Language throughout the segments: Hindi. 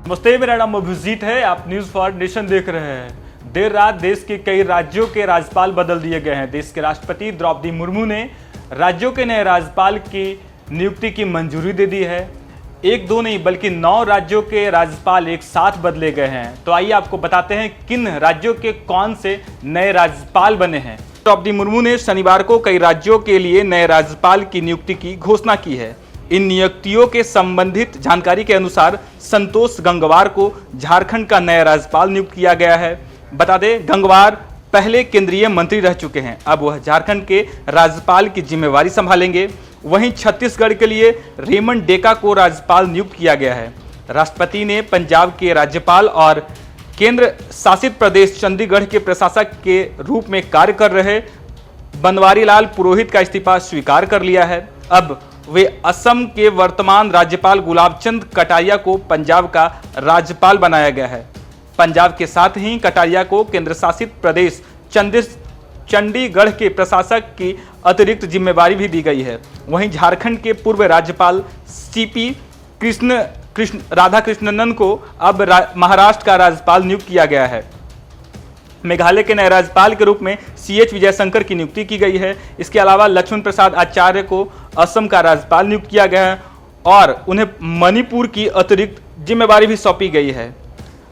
नमस्ते, मेरा नाम अभिजीत है। आप न्यूज फॉर नेशन देख रहे हैं। देर रात देश के कई राज्यों के राज्यपाल बदल दिए गए हैं। देश के राष्ट्रपति द्रौपदी मुर्मू ने राज्यों के नए राज्यपाल की नियुक्ति की मंजूरी दे दी है। एक दो नहीं बल्कि 9 राज्यों के राज्यपाल एक साथ बदले गए हैं। तो आइए आपको बताते हैं किन राज्यों के कौन से नए राज्यपाल बने हैं। द्रौपदी मुर्मू ने शनिवार को कई राज्यों के लिए नए राज्यपाल की नियुक्ति की घोषणा की है। इन नियुक्तियों के संबंधित जानकारी के अनुसार संतोष गंगवार को झारखंड का नया राज्यपाल नियुक्त किया गया है। बता दें, गंगवार पहले केंद्रीय मंत्री रह चुके हैं। अब वह झारखंड के राज्यपाल की जिम्मेवारी संभालेंगे। वहीं छत्तीसगढ़ के लिए रेमंड डेका को राज्यपाल नियुक्त किया गया है। राष्ट्रपति ने पंजाब के राज्यपाल और केंद्र शासित प्रदेश चंडीगढ़ के प्रशासक के रूप में कार्य कर रहे बनवारीलाल पुरोहित का इस्तीफा स्वीकार कर लिया है। अब वे असम के वर्तमान राज्यपाल गुलाबचंद कटारिया को पंजाब का राज्यपाल बनाया गया है। पंजाब के साथ ही कटारिया को केंद्र शासित प्रदेश चंडीगढ़ के प्रशासक की अतिरिक्त जिम्मेवारी भी दी गई है। वहीं झारखंड के पूर्व राज्यपाल सीपी राधाकृष्णन को अब महाराष्ट्र का राज्यपाल नियुक्त किया गया है। मेघालय के नए राज्यपाल के रूप में CH विजयशंकर की नियुक्ति की गई है। इसके अलावा लक्ष्मण प्रसाद आचार्य को असम का राज्यपाल नियुक्त किया गया है और उन्हें मणिपुर की अतिरिक्त जिम्मेवारी भी सौंपी गई है।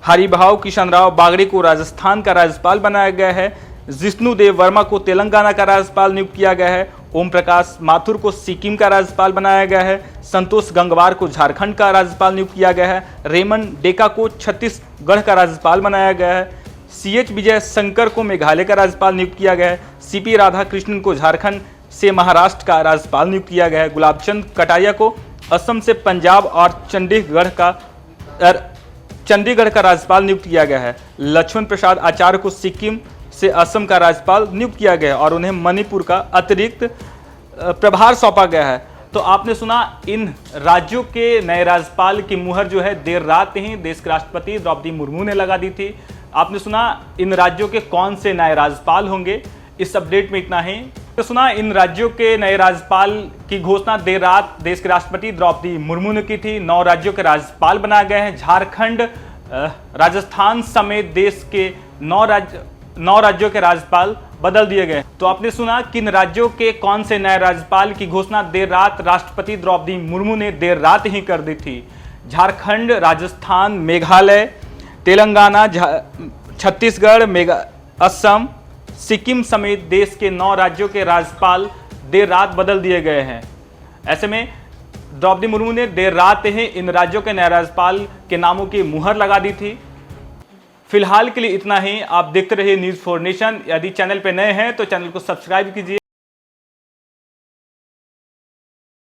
हरिभाऊ किशन राव बागड़ी को राजस्थान का राज्यपाल बनाया गया है। जिष्णु देव वर्मा को तेलंगाना का राज्यपाल नियुक्त किया गया है। ओम प्रकाश माथुर को सिक्किम का राज्यपाल बनाया गया है। संतोष गंगवार को झारखंड का राज्यपाल नियुक्त किया गया है। रेमंड डेका को छत्तीसगढ़ का राज्यपाल बनाया गया है। CH विजयशंकर को मेघालय का राज्यपाल नियुक्त किया गया है। CP राधाकृष्णन को झारखंड से महाराष्ट्र का राज्यपाल नियुक्त किया गया है। गुलाबचंद कटारिया को असम से पंजाब और चंडीगढ़ का राज्यपाल नियुक्त किया गया है। लक्ष्मण प्रसाद आचार्य को सिक्किम से असम का राज्यपाल नियुक्त किया गया है और उन्हें मणिपुर का अतिरिक्त प्रभार सौंपा गया है। तो आपने सुना, इन राज्यों के नए राज्यपाल की मुहर जो है देर रात ही देश के राष्ट्रपति द्रौपदी मुर्मू ने लगा दी थी। आपने सुना इन राज्यों के कौन से नए राज्यपाल होंगे। इस अपडेट में इतना ही। तो सुना, इन राज्यों के नए राज्यपाल की घोषणा देर रात देश के राष्ट्रपति द्रौपदी मुर्मू ने की थी। 9 राज्यों के राज्यपाल बनाए गए हैं। झारखंड, राजस्थान समेत देश के 9 राज्यों के राज्यपाल बदल दिए गए। तो आपने सुना किन राज्यों के कौन से नए राज्यपाल की घोषणा देर रात राष्ट्रपति द्रौपदी मुर्मू ने देर रात ही कर दी थी। झारखंड, राजस्थान, मेघालय, तेलंगाना, छत्तीसगढ़, असम, सिक्किम समेत देश के 9 राज्यों के राज्यपाल देर रात बदल दिए गए हैं। ऐसे में द्रौपदी मुर्मू ने देर रात ही इन राज्यों के नए राज्यपाल के नामों की मुहर लगा दी थी। फिलहाल के लिए इतना ही। आप देखते रहिए न्यूज़ फॉर नेशन। यदि चैनल पर नए हैं तो चैनल को सब्सक्राइब कीजिए।